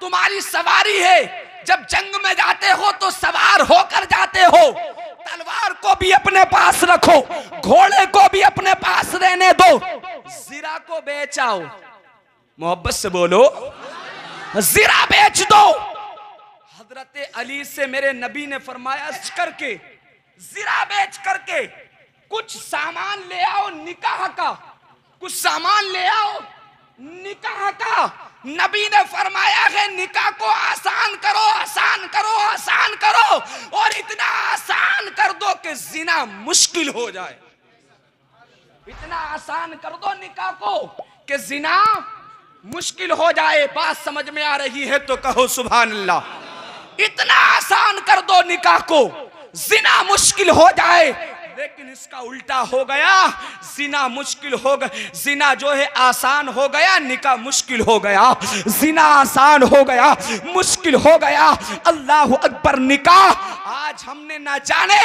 [SPEAKER 1] तुम्हारी सवारी है, जब जंग में जाते हो तो सवार होकर जाते हो। तलवार को भी अपने पास रखो, घोड़े को भी अपने पास रहने दो, ज़िरा को बेच आओ। मोहब्बत से बोलो, ज़िरा बेच दो। हजरत अली से मेरे नबी ने फरमाया, करके ज़िरा बेच करके कुछ सामान ले आओ निकाह का, कुछ सामान ले आओ निकाह का। नबी ने फरमाया है, निकाह को आसान करो, आसान करो, आसान करो, और इतना आसान कर दो कि जिना मुश्किल हो जाए। इतना आसान कर दो निकाह को कि जिना मुश्किल हो जाए। बात समझ में आ रही है तो कहो सुभान अल्लाह। इतना आसान कर दो निकाह को, जिना मुश्किल हो जाए। लेकिन इसका उल्टा हो गया, जिना मुश्किल हो गया, जिना जो है आसान हो गया, निकाह मुश्किल हो गया। जिना आसान हो गया, मुश्किल हो गया। अल्लाह अकबर। निकाह आज हमने ना जाने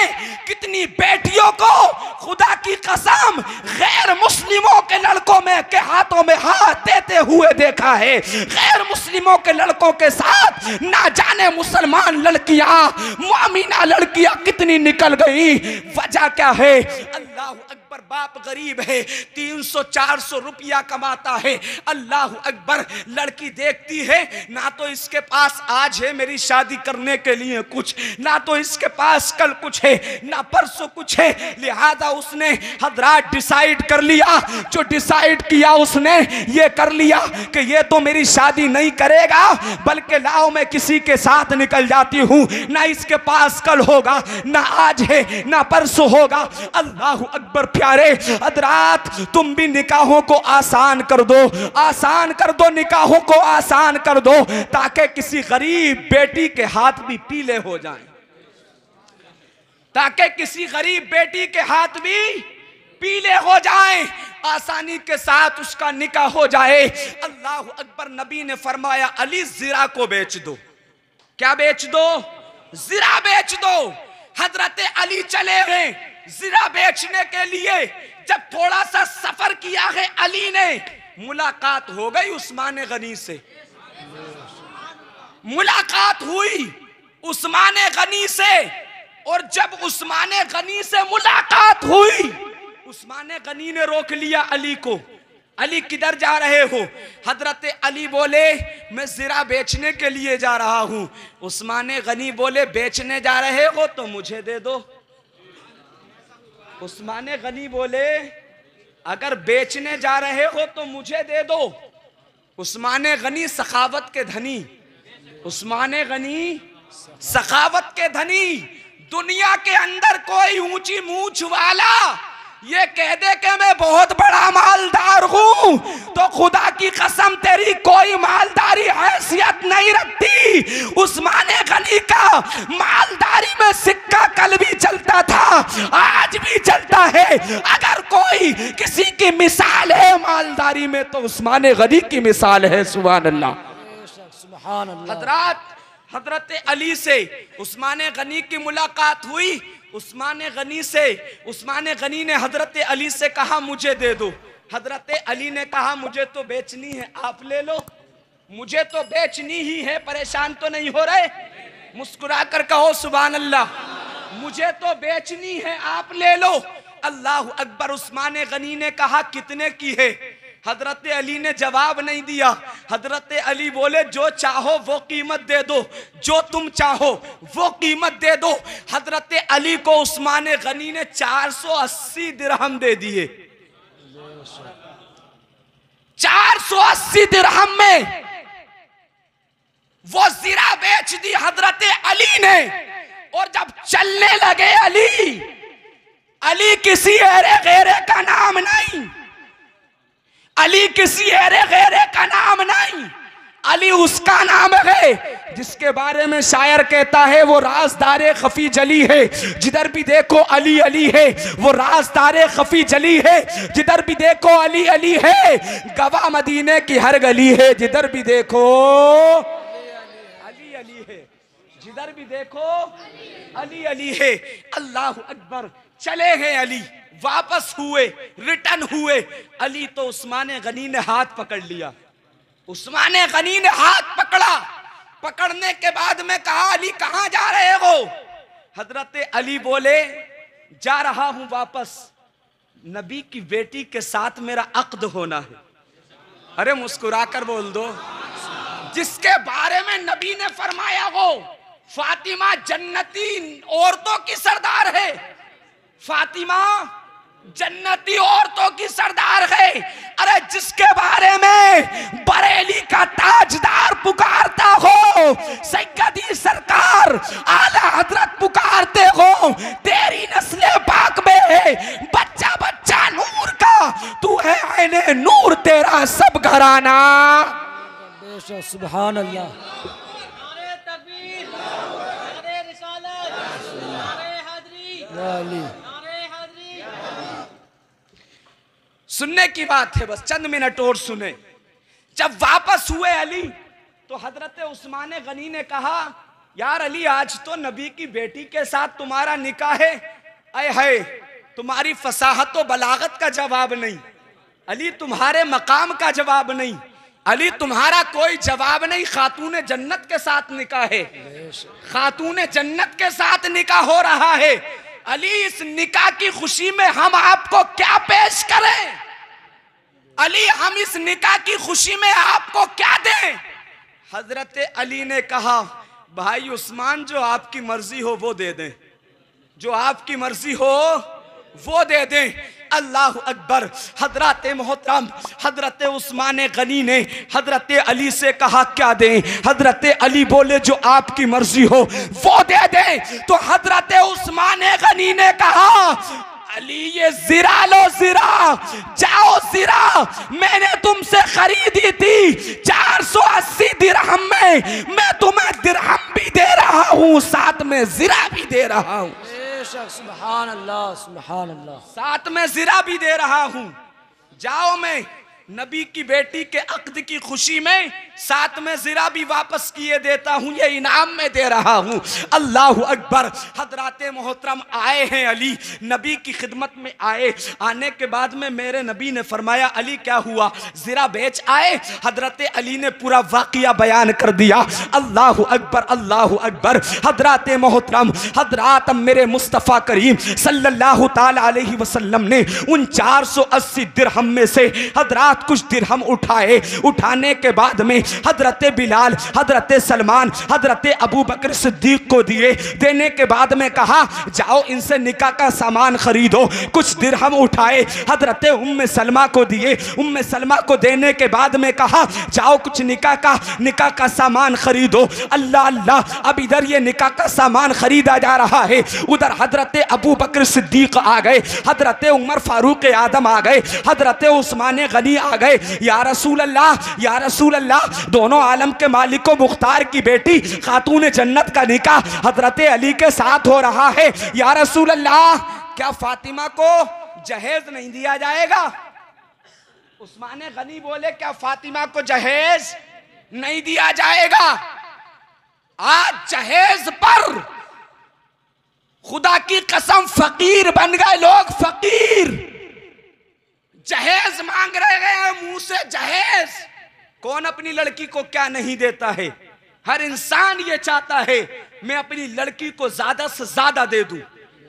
[SPEAKER 1] कितनी बेटियों को खुदा की कसम गैर मुस्लिमों के लड़कों में के हाथों में हाथ देते हुए देखा है। गैर मुस्लिमों के लड़कों के साथ ना जाने मुसलमान लड़कियां, मुआमिना लड़कियां कितनी निकल गई। वजह क्या है? अल्लाह अकबर। बाप गरीब है, 300-400 रुपया कमाता है। अल्लाह अकबर। लड़की देखती है, ना तो इसके पास आज है मेरी शादी करने के लिए कुछ, ना तो इसके पास कल कुछ है, ना परसों कुछ है। लिहाजा उसने हजरात डिसाइड कर लिया, जो डिसाइड किया उसने ये कर लिया कि ये तो मेरी शादी नहीं करेगा, बल्कि लाओ मैं किसी के साथ निकल जाती हूँ। ना इसके पास कल होगा, ना आज है, ना परसों होगा। अल्लाह अकबर। प्यारे, रहे, हजरात तुम भी निकाहों को आसान कर दो, आसान कर दो, निकाहों को आसान कर दो, ताकि किसी गरीब बेटी के हाथ भी पीले हो जाएं, ताकि किसी गरीब बेटी के हाथ भी पीले हो जाएं, आसानी के साथ उसका निकाह हो जाए। अल्लाह अकबर। नबी ने फरमाया अली जीरा को बेच दो। क्या बेच दो? जीरा बेच दो। हजरत अली चले गए जीरा बेचने के लिए। जब थोड़ा सा सफर किया है अली ने, मुलाकात हो गई उस्मान गनी से, मुलाकात हुई उस्मान गनी से, और जब उस्मान गनी से मुलाकात हुई, उस्मान गनी ने रोक लिया अली को। अली किधर जा रहे हो? हजरत अली बोले मैं ज़रा बेचने के लिए जा रहा हूं। उस्मान गनी बोले बेचने जा रहे हो तो मुझे दे दो। उस्मान गनी बोले अगर बेचने जा रहे हो तो मुझे दे दो। उस्मान गनी सखावत के धनी, उस्मान गनी सखावत के धनी। दुनिया के अंदर कोई ऊंची मूंछ वाला ये कह दे कि मैं बहुत बड़ा मालदार हूं, तो खुदा की कसम तेरी कोई मालदारी हैसियत नहीं रखती। उस्मान गनी का मालदारी में सिक्का कल भी चलता था, आज भी चलता है। अगर कोई किसी की मिसाल है मालदारी में तो उस्मान गनी की मिसाल है। सुभान अल्लाह, सुभान अल्लाह। हजरत अली से उस्मान गनी की मुलाकात हुई। उस्मान गनी से, उस्मान गनी ने हजरत अली से कहा मुझे दे दो। हजरत अली ने कहा मुझे तो बेचनी है, आप ले लो। मुझे तो बेचनी ही है, परेशान तो नहीं हो रहे? मुस्कुरा कर कहो सुभान अल्लाह। मुझे तो बेचनी है, आप ले लो। अल्लाह अकबर। उस्मान गनी ने कहा कितने की है? हजरत अली ने जवाब नहीं दिया। हजरत अली बोले जो चाहो वो कीमत दे दो, जो तुम चाहो वो कीमत दे दो। हजरत अली को उस्मान गनी ने 480 दिरहम दे दिए। 480 दिरहम में वो ज़रा बेच दी हजरत अली ने। और जब चलने लगे अली, अली किसी एरे गैरे का नाम नहीं, अली किसी एरे गैरे का नाम नहीं, अली उसका नाम है जिसके बारे में शायर कहता है वो राज़दारे खफी जली है। जिधर भी देखो अली अली है, वो राज़दारे खफी जली है। जिधर भी देखो अली अली है, गवाह मदीने की हर गली है। जिधर भी देखो अली अली है, जिधर भी देखो अली अली है। अल्लाह अकबर। चले गए अली, वापस हुए, रिटर्न हुए। अली तो उस्मान गनी ने हाथ पकड़ लिया। उस्मान गनी ने हाथ पकड़ा। पकड़ने के बाद में कहा अली कहां जा रहे हो? हजरत अली बोले जा रहा हूं वापस, नबी की बेटी के साथ मेरा अक्द होना है। अरे मुस्कुराकर बोल दो। जिसके बारे में नबी ने फरमाया हो फातिमा जन्नती औरतों की सरदार है, फातिमा जन्नती औरतों की सरदार है। अरे जिसके बारे में बरेली का ताजदार पुकारता हो, सैयदी सरकार आला हजरत पुकारते हो, तेरी नस्ले पाक में है बच्चा बच्चा नूर का, तू है आईने नूर तेरा सब घराना।
[SPEAKER 2] सुभान अल्लाह।
[SPEAKER 3] नारे तकबीर, नारे रिसालत, नारे हैदरी, नारे हैदरी।
[SPEAKER 1] सुनने की बात है, बस चंद मिनट और सुने। जब वापस हुए अली तो हजरत उस्मान गनी ने कहा यार अली आज तो नबी की बेटी के साथ तुम्हारा निकाह है। आए है तुम्हारी फसाहत व बलागत का जवाब नहीं, अली तुम्हारे मकाम का जवाब नहीं, अली तुम्हारा कोई जवाब नहीं। खातून जन्नत के साथ निकाह है, खातून जन्नत के साथ निकाह हो रहा है। अली इस निकाह की खुशी में हम आपको क्या पेश करें? अली हम इस निकाह की खुशी में आपको क्या दें? हजरत अली ने कहा भाई उस्मान जो आपकी मर्जी हो वो दे दें, जो आपकी मर्जी हो वो दे दें। अल्लाह अकबर। हजरत मोहतरम हजरत उस्मान गनी ने हजरत अली से कहा क्या दें? हजरत अली बोले जो आपकी मर्जी हो वो दे दें। तो हजरत उस्मान गनी ने कहा अली ये ज़िरा लो, ज़िरा जाओ, ज़िरा मैंने तुमसे खरीदी थी 480 दिरहम में, मैं तुम्हें दिरहम भी दे रहा हूँ, साथ में ज़िरा भी दे रहा हूँ।
[SPEAKER 2] बेशक, सुभान अल्लाह, सुभान अल्लाह।
[SPEAKER 1] साथ में ज़िरा भी दे रहा हूँ। जाओ, मैं नबी की बेटी के अक्द की खुशी में साथ में ज़िरा भी वापस किए देता हूँ, ये इनाम में दे रहा हूँ। अल्लाह अकबर। हजराते मोहतरम आए हैं अली, नबी की खिदमत में आए। आने के बाद में मेरे नबी ने फरमाया, अली क्या हुआ, ज़िरा बेच आए? हजरते अली ने पूरा वाक़िया बयान कर दिया। अल्लाह अकबर, अल्लाह अकबर। हजराते मोहतरम, हजरात मेरे मुस्तफ़ा करीम सल्लल्लाहु ताला अलैहि वसल्लम ने उन 480 दिरहम में से हजरात कुछ दिरहम उठाए। उठाने के बाद में हजरत बिलाल, हजरत सलमान, हजरत अबू बकर सिद्दीक को दिए। देने के बाद में कहा, जाओ इनसे निकाह का सामान खरीदो। कुछ दिरहम उठाए, हजरत उम्मे सलमा को दिए। उम्मे सलमा को देने के बाद में कहा, जाओ कुछ निकाह का सामान खरीदो। अल्लाह अल्लाह, अब इधर ये निकाह का सामान खरीदा जा रहा है, उधर हजरत अबू बकर सिद्दीक आ गए, हजरत उमर फारूक आदम आ गए, हजरत उस्मान गनी आ गए। या रसूल अल्लाह, या रसूल अल्लाह, दोनों आलम के मालिक मुख्तार की बेटी खातून जन्नत का निकाह हजरत अली के साथ हो रहा है। या रसूल अल्लाह, क्या फातिमा को जहेज नहीं दिया जाएगा? उस्मान गनी बोले, क्या फातिमा को जहेज नहीं दिया जाएगा? आज जहेज पर खुदा की कसम फकीर बन गए लोग, फकीर। जहेज मांग रहे हैं मुंह से, जहेज। कौन अपनी लड़की को क्या नहीं देता है? हर इंसान ये चाहता है मैं अपनी लड़की को ज्यादा से ज्यादा दे दूं,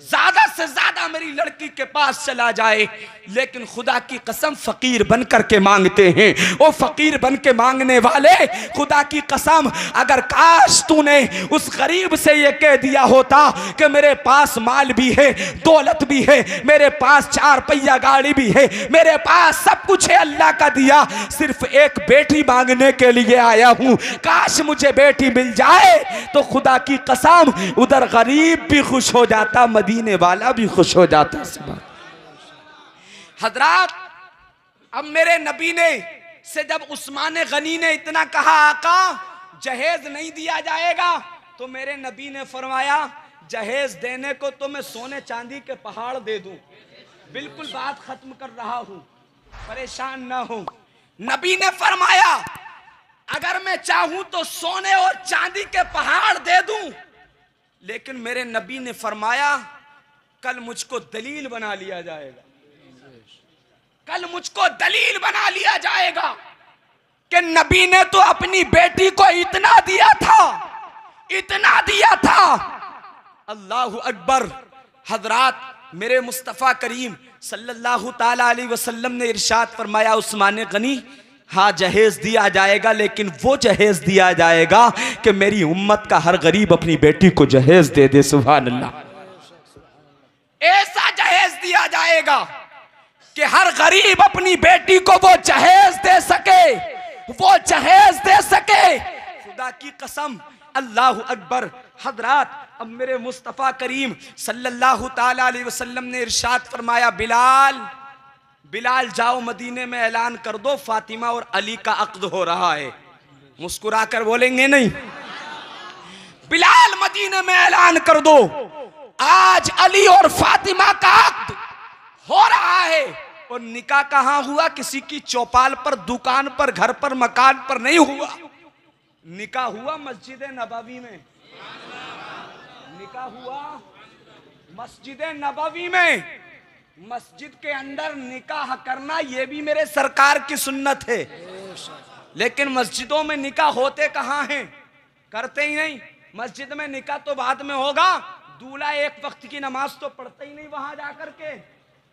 [SPEAKER 1] ज्यादा से ज्यादा मेरी लड़की के पास चला जाए। लेकिन खुदा की कसम फकीर बन करके मांगते हैं। वो फकीर बन के मांगने वाले, खुदा की कसम, अगर काश तूने उस गरीब से ये कह दिया होता कि मेरे पास माल भी है, दौलत भी है, मेरे पास 4 पहिया गाड़ी भी है, मेरे पास सब कुछ है अल्लाह का दिया, सिर्फ एक बेटी मांगने के लिए आया हूं, काश मुझे बेटी मिल जाए, तो खुदा की कसम उधर गरीब भी खुश हो जाता, मदीने वाला भी खुश हो जाता। हजरात, अब मेरे नबी ने से जब उस्मान गनी ने इतना कहा, आका जहेज नहीं दिया जाएगा, तो मेरे नबी ने फरमाया, जहेज देने को तो मैं सोने चांदी के पहाड़ दे दूं। बिल्कुल बात खत्म कर रहा हूं, परेशान ना हो। नबी ने फरमाया, अगर मैं चाहूं तो सोने और चांदी के पहाड़ दे दूं, लेकिन मेरे नबी ने फरमाया, कल मुझको दलील बना लिया जाएगा, कल मुझको दलील बना लिया जाएगा कि नबी ने तो अपनी बेटी को इतना दिया था, इतना दिया था। अल्लाहु अकबर। हजरात, मेरे मुस्तफ़ा करीम सल्लल्लाहु ताला अलैहि वसल्लम ने इरशाद फरमाया, उस्मान गनी, हाँ जहेज दिया जाएगा, लेकिन वो जहेज दिया जाएगा कि मेरी उम्मत का हर गरीब अपनी बेटी को जहेज दे दे। सुभान अल्लाह। ऐसा जहेज दिया जाएगा कि हर गरीब अपनी बेटी को वो जहेज दे सके, वो जहेज दे सके। खुदा की कसम, अल्लाह अकबर। हजरात, अब मेरे मुस्तफ़ा करीम सल्लल्लाहु ताला अलैहि वसल्लम ने इरशाद फरमाया, बिलाल, बिलाल जाओ मदीने में ऐलान कर दो, फातिमा और अली का अक्द हो रहा है। मुस्कुरा कर बोलेंगे नहीं? बिलाल मदीने में ऐलान कर दो, आज अली और फातिमा का अक्द हो रहा है। और निकाह कहाँ हुआ? किसी की चौपाल पर, दुकान पर, घर पर, मकान पर नहीं हुआ। निकाह हुआ मस्जिद नबवी में, निकाह हुआ मस्जिद नबवी में। मस्जिद के अंदर निकाह करना ये भी मेरे सरकार की सुन्नत है, लेकिन मस्जिदों में निकाह होते कहाँ हैं? करते ही नहीं। मस्जिद में निकाह तो बाद में होगा, दूल्हा एक वक्त की नमाज तो पढ़ता ही नहीं वहां जाकर के।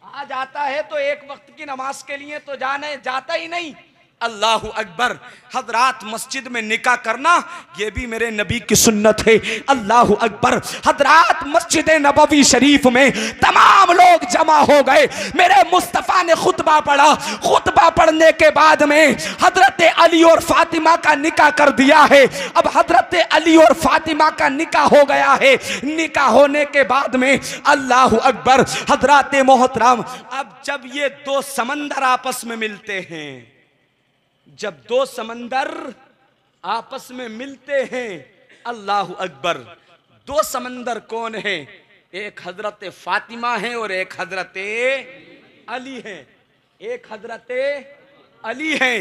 [SPEAKER 1] आ जाता है तो एक वक्त की नमाज के लिए तो जाता ही नहीं। अल्लाहु अकबर। हजरात मस्जिद में निकाह करना ये भी मेरे नबी की सुन्नत है। अल्लाहु अकबर। हजरात मस्जिद नबवी शरीफ में तमाम लोग जमा हो गए। मेरे मुस्तफ़ा ने खुतबा पढ़ा। खुतबा पढ़ने के बाद में हजरत अली और फातिमा का निकाह कर दिया है। अब हजरत अली और फातिमा का निकाह हो गया है। निकाह होने के बाद में अल्लाहु अकबर हजरात मोहतरम, अब जब ये दो समंदर आपस में मिलते हैं, जब दो समंदर आपस में मिलते हैं, अल्लाहु अकबर, दो समंदर कौन है? एक हजरत फातिमा है और एक हजरत अली है। एक हजरत अली है।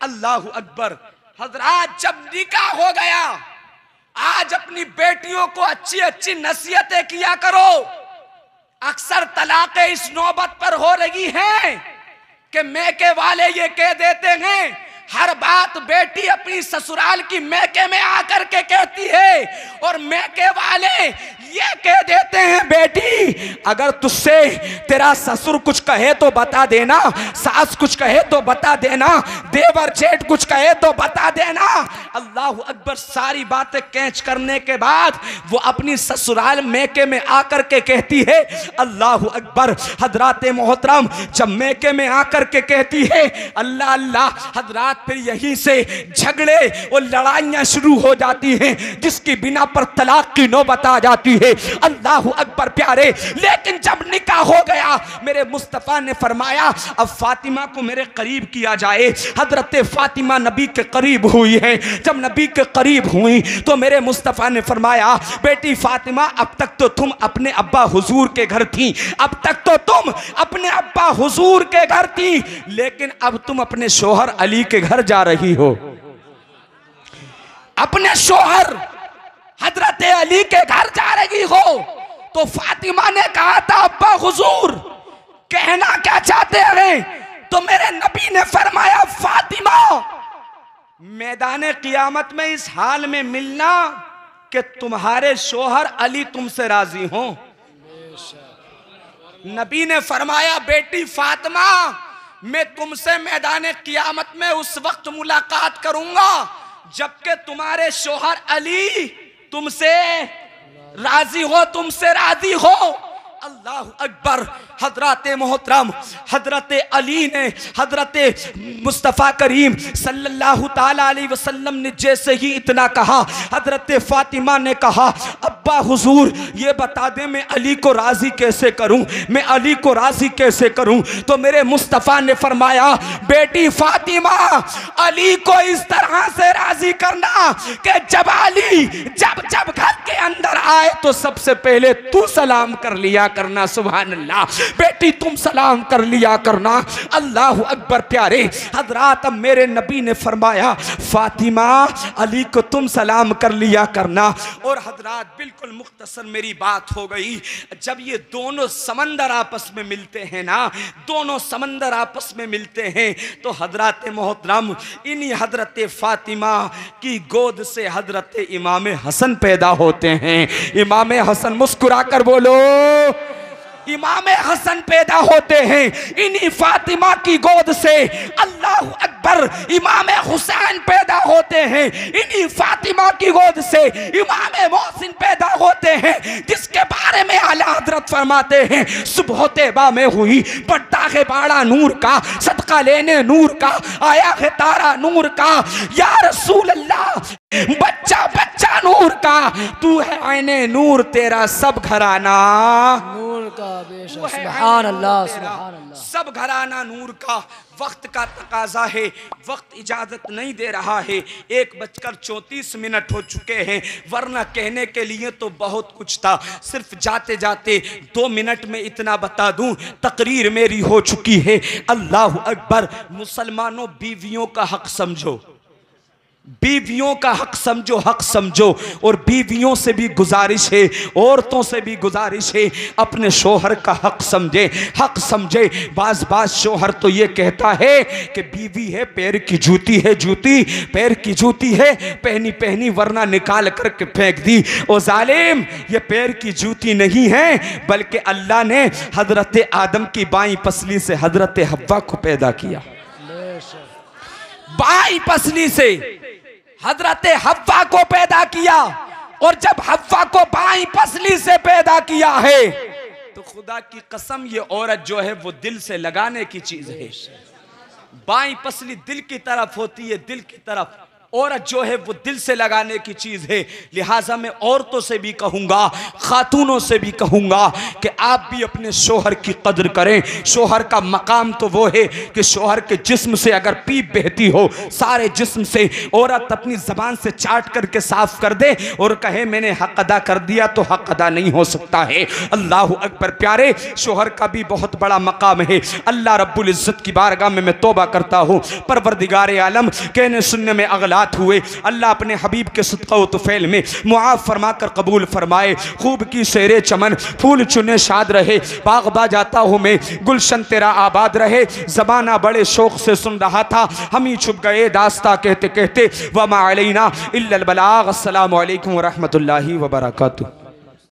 [SPEAKER 1] अल्लाहु अकबर। हजरात जब निकाह हो गया, आज अपनी बेटियों को अच्छी अच्छी नसीहतें किया करो। अक्सर तलाक़ें इस नौबत पर हो रही हैं कि मैके वाले ये कह देते हैं, हर बात बेटी अपनी ससुराल की मैके में आकर के कहती है, और मैके वाले ये कह देते हैं, बेटी अगर तुझसे तेरा ससुर कुछ कहे तो बता देना, सास कुछ कहे तो बता देना, देवर जेठ कुछ कहे तो बता देना। अल्लाहु अकबर। सारी बातें कैच करने के बाद वो अपनी ससुराल मैके में आकर के कहती है। अल्लाहु अकबर। हजरात मोहतरम, जब मैके में आकर के कहती है अल्लाह अल्लाह, हजरात फिर यहीं से झगड़े और लड़ाइयां शुरू हो जाती हैं, जिसकी बिना पर तलाक की नौबत आ जाती है। अल्लाहु अकबर प्यारे। लेकिन जब निकाह हो गया, मेरे मुस्तफ़ा ने फरमाया अब फातिमा को मेरे करीब किया जाए। हजरत फातिमा नबी के करीब हुई है। जब नबी के करीब हुई तो मेरे मुस्तफ़ा ने फरमाया, बेटी फातिमा, अब तक तो तुम अपने अब्बा हुजूर के घर थी, अब तक तो तुम अपने अब्बा हुजूर के घर थी, लेकिन अब तुम अपने शोहर अली के घर जा रही हो। अपने शोहर हजरत अली के घर जा रही हो। तो फातिमा ने कहा था, अब्बा हुजूर कहना क्या चाहते हैं? तो मेरे नबी ने फरमाया, फातिमा मैदान क़ियामत में इस हाल में मिलना कि तुम्हारे शोहर अली तुमसे राजी हो। नबी ने फरमाया, बेटी फातिमा मैं तुमसे मैदान क़ियामत में उस वक्त मुलाकात करूंगा जबकि तुम्हारे शोहर अली तुमसे राजी हो, तुमसे राजी हो। अल्लाहु अकबर। हजरत मोहतरम हजरत अली ने हजरत मुस्तफ़ा करीम सल्लल्लाहु ताला अलैहि वसल्लम ने जैसे ही इतना कहा, हजरत फातिमा ने कहा, अब्बा हुजूर ये बता दें मैं अली को राज़ी कैसे करूं, मैं अली को राज़ी कैसे करूं? तो मेरे मुस्तफ़ा ने फरमाया, बेटी फातिमा अली को इस तरह से राज़ी करना कि जब अली जब जब घर के अंदर आए तो सबसे पहले तू सलाम कर लिया करना। सुभान अल्लाह। बेटी तुम सलाम कर लिया करना। अल्लाह अकबर प्यारे। हजरात अब मेरे नबी ने फरमाया, फातिमा अली को तुम सलाम कर लिया करना। और हजरात बिल्कुल मुख्तसर मेरी बात हो गई। जब ये दोनों समंदर आपस में मिलते हैं ना, दोनों समंदर आपस में मिलते हैं, तो हजरत मोहतरम इन्हीं हजरत फातिमा की गोद से हजरत इमाम हसन पैदा होते हैं। इमाम हसन, मुस्कुरा कर बोलो, इमाम हसन पैदा होते हैं इन्हीं फातिमा की गोद से। अल्लाह अकबर। इमाम हुसैन पैदा होते हैं इन्हीं फातिमा की गोद से। इमाम मोहसिन पैदा होते हैं जिसके बारे में आला हजरत फरमाते हैं, सुबह तैबा में हुई पट्टा है बाड़ा नूर का, सदका लेने नूर का, आया है तारा नूर का, या रसूल अल्लाह बच्चा बच्चा नूर का, तू है आईने नूर तेरा सब घराना
[SPEAKER 2] नूर का बेशक। सुभान अल्लाह, सुभान अल्लाह।
[SPEAKER 1] सब घराना नूर का। वक्त का तकाजा है, वक्त इजाजत नहीं दे रहा है। 1:34 हो चुके हैं, वरना कहने के लिए तो बहुत कुछ था। सिर्फ जाते जाते 2 मिनट में इतना बता दूं, तकरीर मेरी हो चुकी है। अल्लाह अकबर। मुसलमानों बीवियों का हक समझो, बीवियों का हक समझो, हक समझो। और बीवियों से भी गुजारिश है, औरतों से भी गुजारिश है, अपने शोहर का हक समझे, हक समझे। बाज शोहर तो ये कहता है कि बीवी है पैर की जूती है, जूती पैर की जूती है, पहनी पहनी वरना निकाल करके फेंक दी। ओ जालिम, ये पैर की जूती नहीं है, बल्कि अल्लाह ने हजरत आदम की बाईं पसली से हजरत हव्वा को पैदा किया। बाई पसली से हजरत हव्वा को पैदा किया, और जब हव्वा को बाई पसली से पैदा किया है तो खुदा की कसम ये औरत जो है वो दिल से लगाने की चीज है। बाई पसली दिल की तरफ होती है, दिल की तरफ औरत जो है वो दिल से लगाने की चीज है। लिहाजा मैं औरतों से भी कहूंगा, खातूनों से भी कहूंगा कि आप भी अपने शोहर की कदर करें। शोहर का मकाम तो वो है कि शोहर के जिस्म से अगर पीप बहती हो, सारे जिस्म से औरत अपनी जबान से चाट करके साफ कर दे और कहे मैंने हक अदा कर दिया, तो हक अदा नहीं हो सकता है। अल्लाह अकबर। प्यारे, शोहर का भी बहुत बड़ा मकाम है। अल्लाह रब्बुल इज्जत की बारगाह में मैं तौबा करता हूँ, परवरदिगार आलम कहने सुनने में अगला हुए, अल्लाह अपने हबीब के सदका व तुफैल में मुआफ फरमा कर कबूल फरमाए। खूब की शेरे चमन, फूल चुने शाद रहे, बागबा जाता हूँ मैं, गुलशन तेरा आबाद रहे। ज़बाना बड़े शौक से सुन रहा था, हम ही छुप गए दास्ता कहते कहते। वमा अलैना इल्लल बलाग। अस्सलामु अलैकुम व रहमतुल्लाहि व बरकातुहू।